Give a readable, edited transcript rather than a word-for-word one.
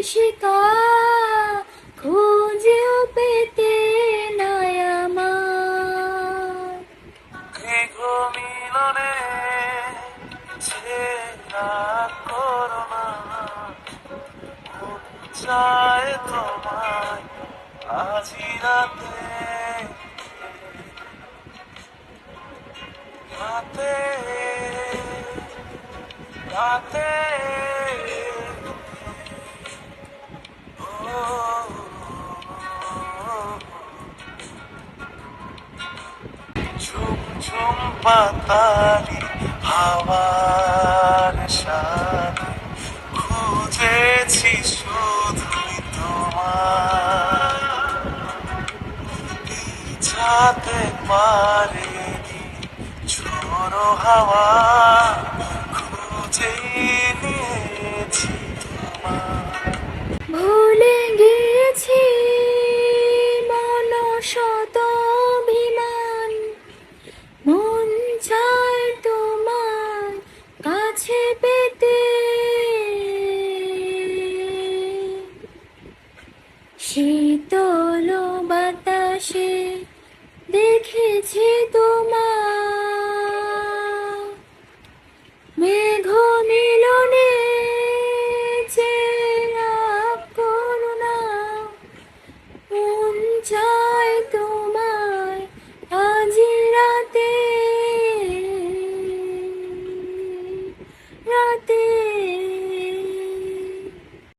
বিভীষিকা খুঁজেও পেতে নাই আমার। দীর্ঘ মিলনে ছেড়া করোনা চায় তোমায় আজি রাতে রাতে রাতে ঝুম ঝুম পাতারি হাওয়ার সাথে খুঁজেছি শুধুই তোমার যাতে পারেনি ঝোড়ো হাওয়া